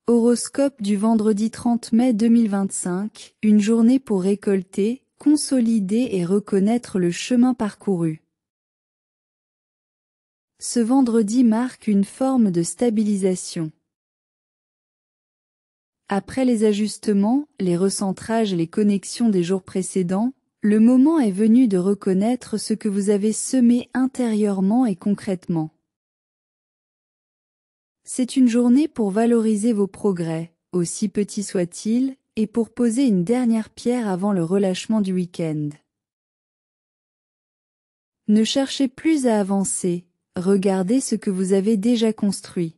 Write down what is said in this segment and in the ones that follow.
Horoscope du vendredi 30 mai 2025, une journée pour récolter, consolider et reconnaître le chemin parcouru. Ce vendredi marque une forme de stabilisation. Après les ajustements, les recentrages et les connexions des jours précédents, le moment est venu de reconnaître ce que vous avez semé intérieurement et concrètement. C'est une journée pour valoriser vos progrès, aussi petits soient-ils, et pour poser une dernière pierre avant le relâchement du week-end. Ne cherchez plus à avancer, regardez ce que vous avez déjà construit.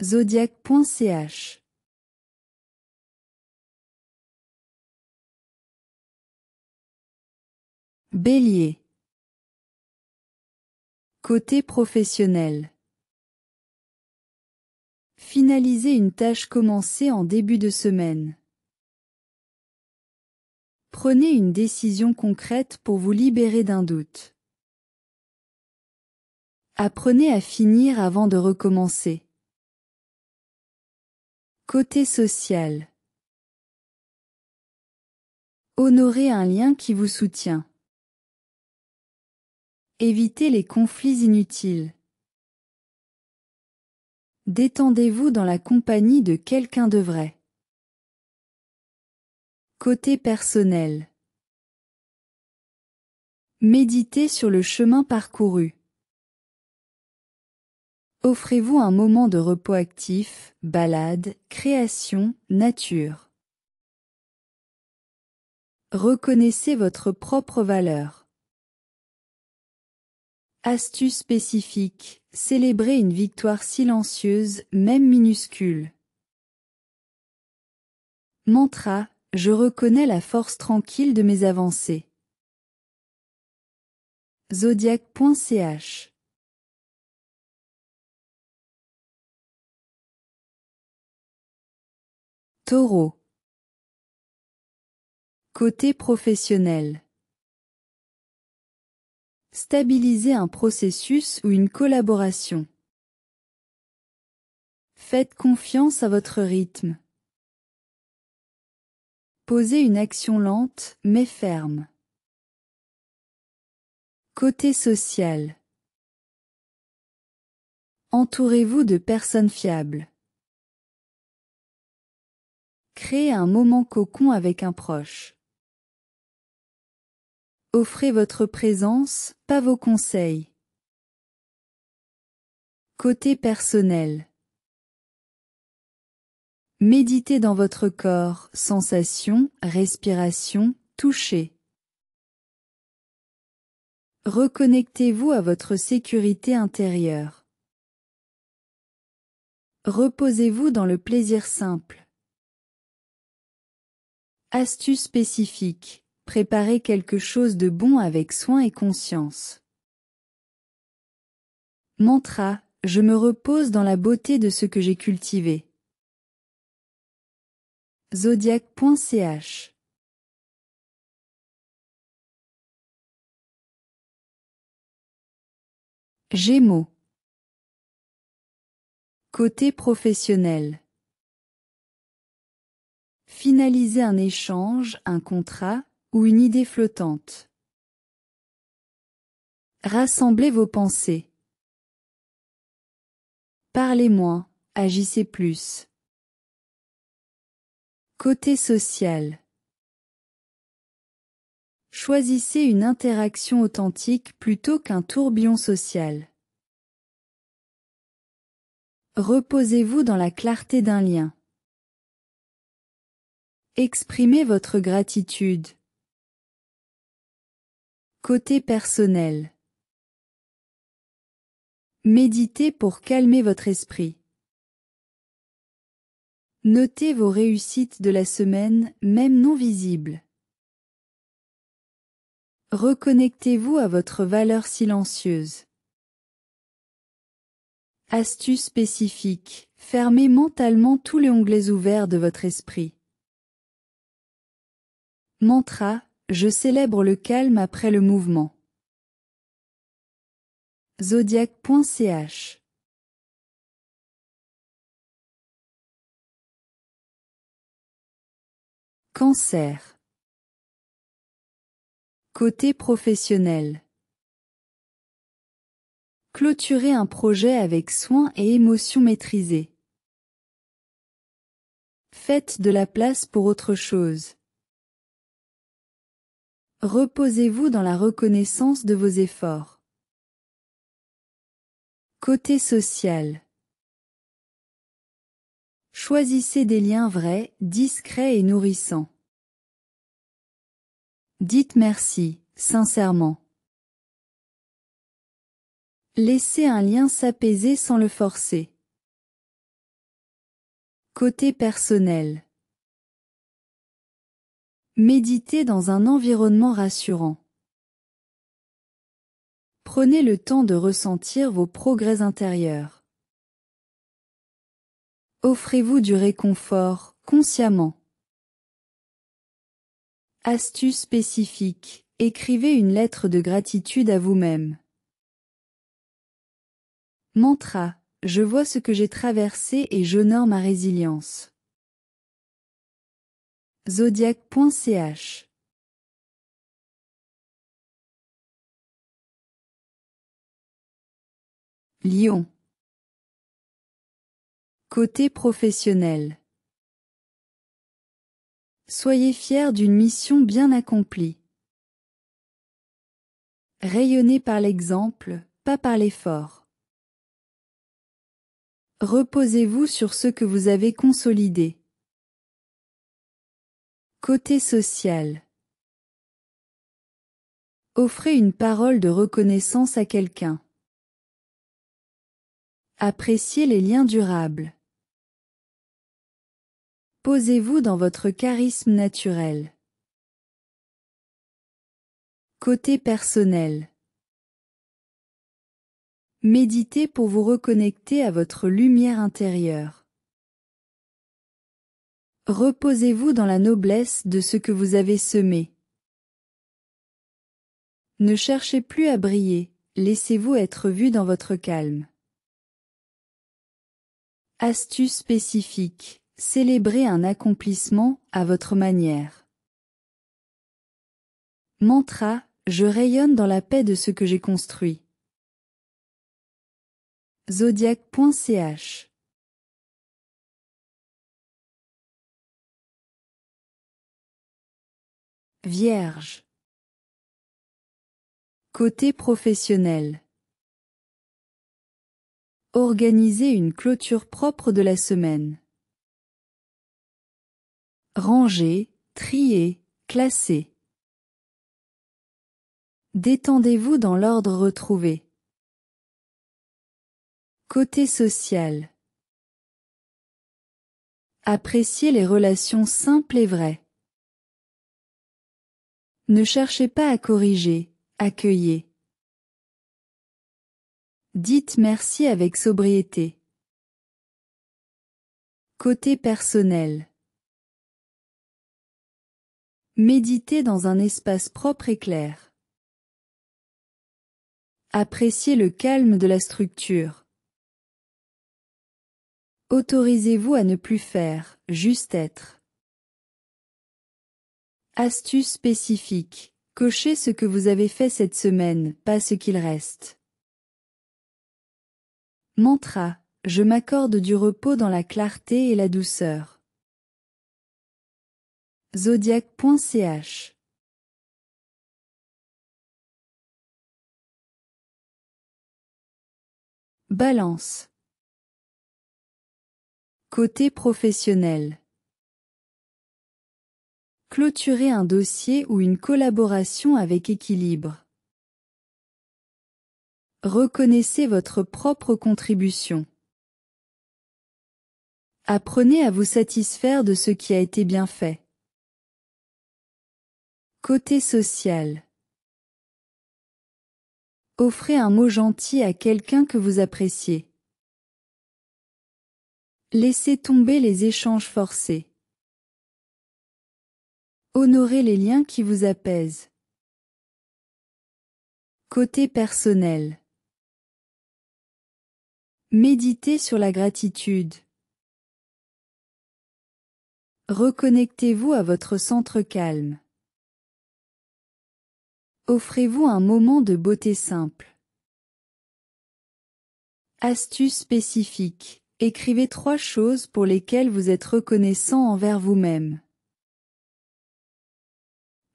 Zodiac.ch. Bélier. Côté professionnel. Finalisez une tâche commencée en début de semaine. Prenez une décision concrète pour vous libérer d'un doute. Apprenez à finir avant de recommencer. Côté social. Honorez un lien qui vous soutient. Évitez les conflits inutiles. Détendez-vous dans la compagnie de quelqu'un de vrai. Côté personnel. Méditez sur le chemin parcouru. Offrez-vous un moment de repos actif, balade, création, nature. Reconnaissez votre propre valeur. Astuce spécifique, célébrez une victoire silencieuse, même minuscule. Mantra, je reconnais la force tranquille de mes avancées. Zodiac.ch. Taureau. Côté professionnel. Stabilisez un processus ou une collaboration. Faites confiance à votre rythme. Posez une action lente, mais ferme. Côté social. Entourez-vous de personnes fiables. Créez un moment cocon avec un proche. Offrez votre présence, pas vos conseils. Côté personnel. Méditez dans votre corps, sensations, respiration, toucher. Reconnectez-vous à votre sécurité intérieure. Reposez-vous dans le plaisir simple. Astuce spécifique, préparez quelque chose de bon avec soin et conscience. Mantra, je me repose dans la beauté de ce que j'ai cultivé. Zodiac.ch. Gémeaux. Côté professionnel. Finalisez un échange, un contrat ou une idée flottante. Rassemblez vos pensées. Parlez moins, agissez plus. Côté social. Choisissez une interaction authentique plutôt qu'un tourbillon social. Reposez-vous dans la clarté d'un lien. Exprimez votre gratitude. Côté personnel. Méditez pour calmer votre esprit. Notez vos réussites de la semaine, même non visibles. Reconnectez-vous à votre valeur silencieuse. Astuce spécifique, fermez mentalement tous les onglets ouverts de votre esprit. Mantra, je célèbre le calme après le mouvement. Zodiac.ch. Cancer. Côté professionnel. Clôturez un projet avec soin et émotion maîtrisée. Faites de la place pour autre chose. Reposez-vous dans la reconnaissance de vos efforts. Côté social. Choisissez des liens vrais, discrets et nourrissants. Dites merci, sincèrement. Laissez un lien s'apaiser sans le forcer. Côté personnel. Méditez dans un environnement rassurant. Prenez le temps de ressentir vos progrès intérieurs. Offrez-vous du réconfort, consciemment. Astuce spécifique. Écrivez une lettre de gratitude à vous-même. Mantra. Je vois ce que j'ai traversé et j'honore ma résilience. Zodiac.ch. Lion. Côté professionnel. Soyez fiers d'une mission bien accomplie. Rayonnez par l'exemple, pas par l'effort. Reposez-vous sur ce que vous avez consolidé. Côté social. Offrez une parole de reconnaissance à quelqu'un. Appréciez les liens durables. Posez-vous dans votre charisme naturel. Côté personnel. Méditez pour vous reconnecter à votre lumière intérieure. Reposez-vous dans la noblesse de ce que vous avez semé. Ne cherchez plus à briller, laissez-vous être vu dans votre calme. Astuce spécifique. Célébrez un accomplissement à votre manière. Mantra. Je rayonne dans la paix de ce que j'ai construit. Zodiac.ch. Vierge. Côté professionnel. Organisez une clôture propre de la semaine. Rangez, triez, classez. Détendez-vous dans l'ordre retrouvé. Côté social. Appréciez les relations simples et vraies. Ne cherchez pas à corriger, accueillez. Dites merci avec sobriété. Côté personnel. Méditez dans un espace propre et clair. Appréciez le calme de la structure. Autorisez-vous à ne plus faire, juste être. Astuce spécifique. Cochez ce que vous avez fait cette semaine, pas ce qu'il reste. Mantra. Je m'accorde du repos dans la clarté et la douceur. Zodiac.ch. Balance. Côté professionnel. Clôturez un dossier ou une collaboration avec équilibre. Reconnaissez votre propre contribution. Apprenez à vous satisfaire de ce qui a été bien fait. Côté social. Offrez un mot gentil à quelqu'un que vous appréciez. Laissez tomber les échanges forcés. Honorez les liens qui vous apaisent. Côté personnel. Méditez sur la gratitude. Reconnectez-vous à votre centre calme. Offrez-vous un moment de beauté simple. Astuce spécifique. Écrivez 3 choses pour lesquelles vous êtes reconnaissant envers vous-même.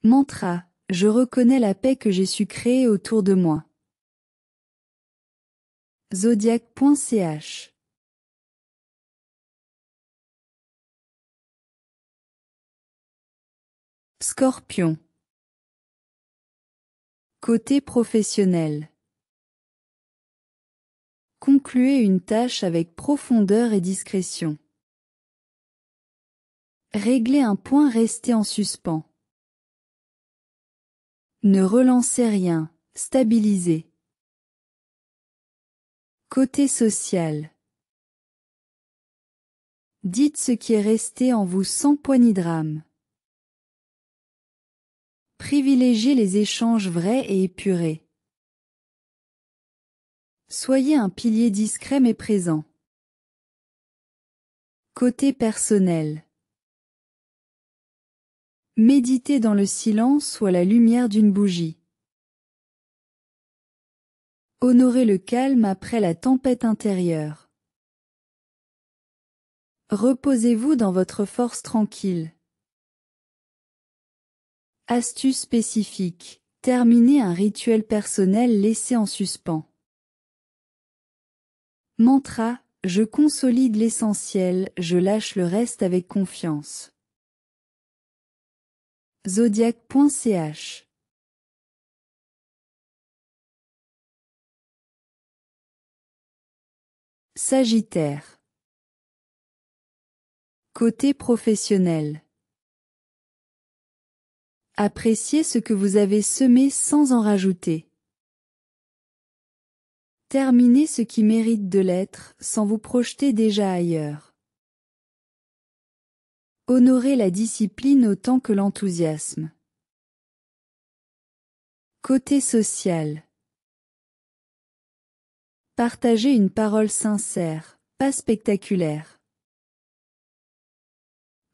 Mantra. Je reconnais la paix que j'ai su créer autour de moi. Zodiac.ch. Scorpion. Côté professionnel. Concluez une tâche avec profondeur et discrétion. Réglez un point resté en suspens. Ne relancez rien, stabilisez. Côté social. Dites ce qui est resté en vous sans poignée-drame. Privilégiez les échanges vrais et épurés. Soyez un pilier discret mais présent. Côté personnel. Méditez dans le silence ou à la lumière d'une bougie. Honorez le calme après la tempête intérieure. Reposez-vous dans votre force tranquille. Astuce spécifique. Terminez un rituel personnel laissé en suspens. Mantra. Je consolide l'essentiel, je lâche le reste avec confiance. Zodiac.ch. Sagittaire. Côté professionnel. Appréciez ce que vous avez semé sans en rajouter. Terminez ce qui mérite de l'être, sans vous projeter déjà ailleurs. Honorez la discipline autant que l'enthousiasme. Côté social. Partagez une parole sincère, pas spectaculaire.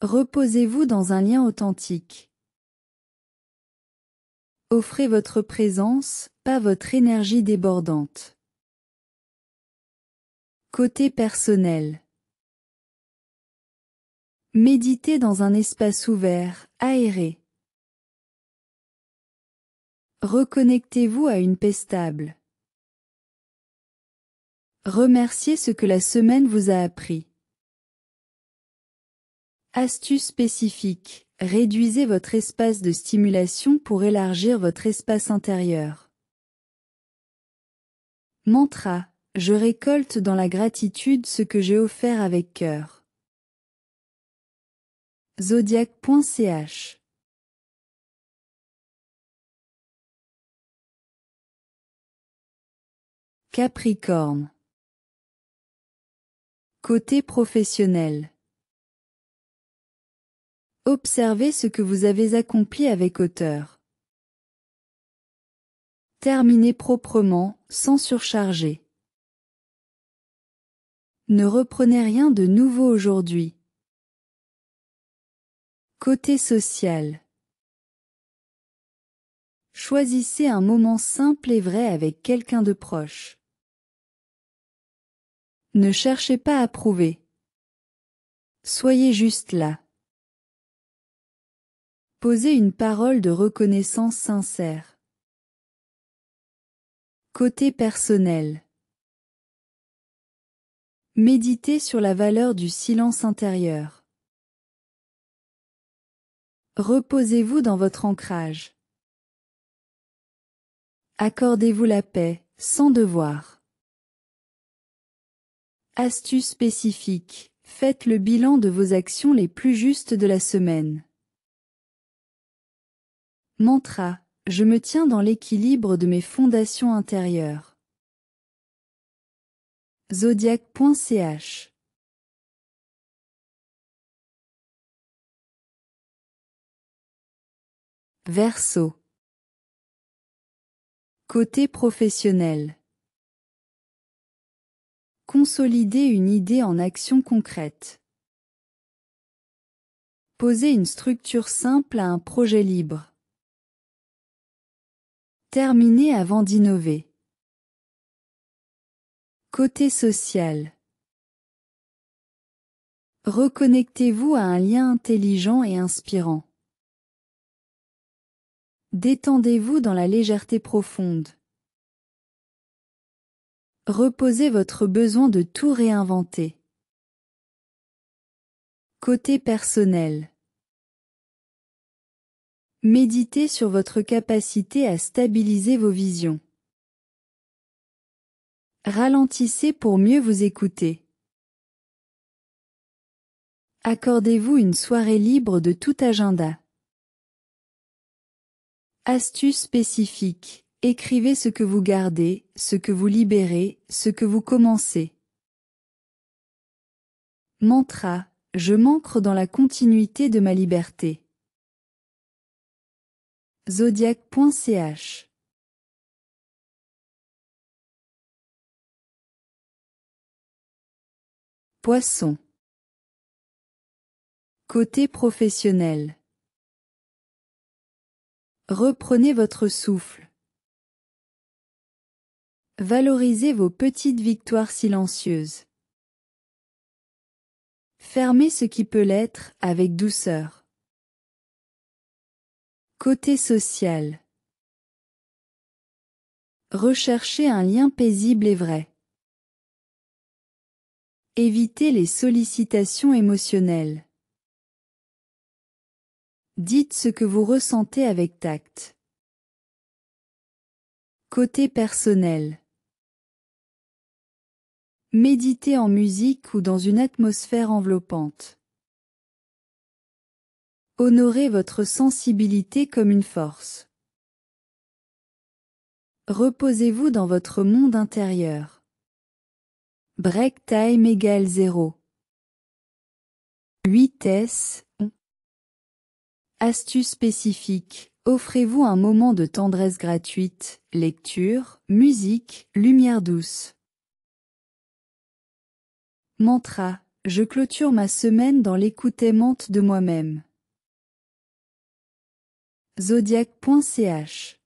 Reposez-vous dans un lien authentique. Offrez votre présence, pas votre énergie débordante. Côté personnel. Méditez dans un espace ouvert, aéré. Reconnectez-vous à une paix stable. Remerciez ce que la semaine vous a appris. Astuce spécifique. Réduisez votre espace de stimulation pour élargir votre espace intérieur. Mantra. Je récolte dans la gratitude ce que j'ai offert avec cœur. Zodiac.ch. Capricorne. Côté professionnel. Observez ce que vous avez accompli avec hauteur. Terminez proprement, sans surcharger. Ne reprenez rien de nouveau aujourd'hui. Côté social. Choisissez un moment simple et vrai avec quelqu'un de proche. Ne cherchez pas à prouver. Soyez juste là. Posez une parole de reconnaissance sincère. Côté personnel. Méditez sur la valeur du silence intérieur. Reposez-vous dans votre ancrage. Accordez-vous la paix, sans devoir. Astuce spécifique. Faites le bilan de vos actions les plus justes de la semaine. Mantra. Je me tiens dans l'équilibre de mes fondations intérieures. Zodiac.ch. Verseau. Côté professionnel. Consolidez une idée en action concrète. Posez une structure simple à un projet libre. Terminez avant d'innover. Côté social. Reconnectez-vous à un lien intelligent et inspirant. Détendez-vous dans la légèreté profonde. Reposez votre besoin de tout réinventer. Côté personnel. Méditez sur votre capacité à stabiliser vos visions. Ralentissez pour mieux vous écouter. Accordez-vous une soirée libre de tout agenda. Astuce spécifique. Écrivez ce que vous gardez, ce que vous libérez, ce que vous commencez. Mantra. Je m'ancre dans la continuité de ma liberté. Zodiac.ch. Poisson. Côté professionnel. Reprenez votre souffle. Valorisez vos petites victoires silencieuses. Fermez ce qui peut l'être avec douceur. Côté social. Recherchez un lien paisible et vrai. Évitez les sollicitations émotionnelles. Dites ce que vous ressentez avec tact. Côté personnel. Méditez en musique ou dans une atmosphère enveloppante. Honorez votre sensibilité comme une force. Reposez-vous dans votre monde intérieur. Break time égale 0. 8S. Astuce spécifique. Offrez-vous un moment de tendresse gratuite, lecture, musique, lumière douce. Mantra. Je clôture ma semaine dans l'écoute aimante de moi-même. Zodiac.ch.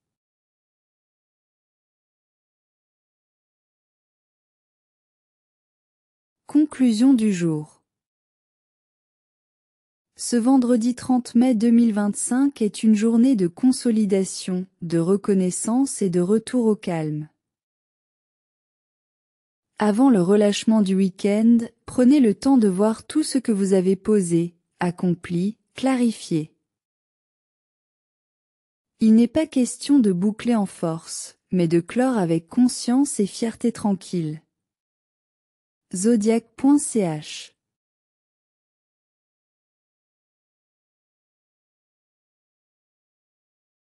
Conclusion du jour. Ce vendredi 30 mai 2025 est une journée de consolidation, de reconnaissance et de retour au calme. Avant le relâchement du week-end, prenez le temps de voir tout ce que vous avez posé, accompli, clarifié. Il n'est pas question de boucler en force, mais de clore avec conscience et fierté tranquille. Zodiac.ch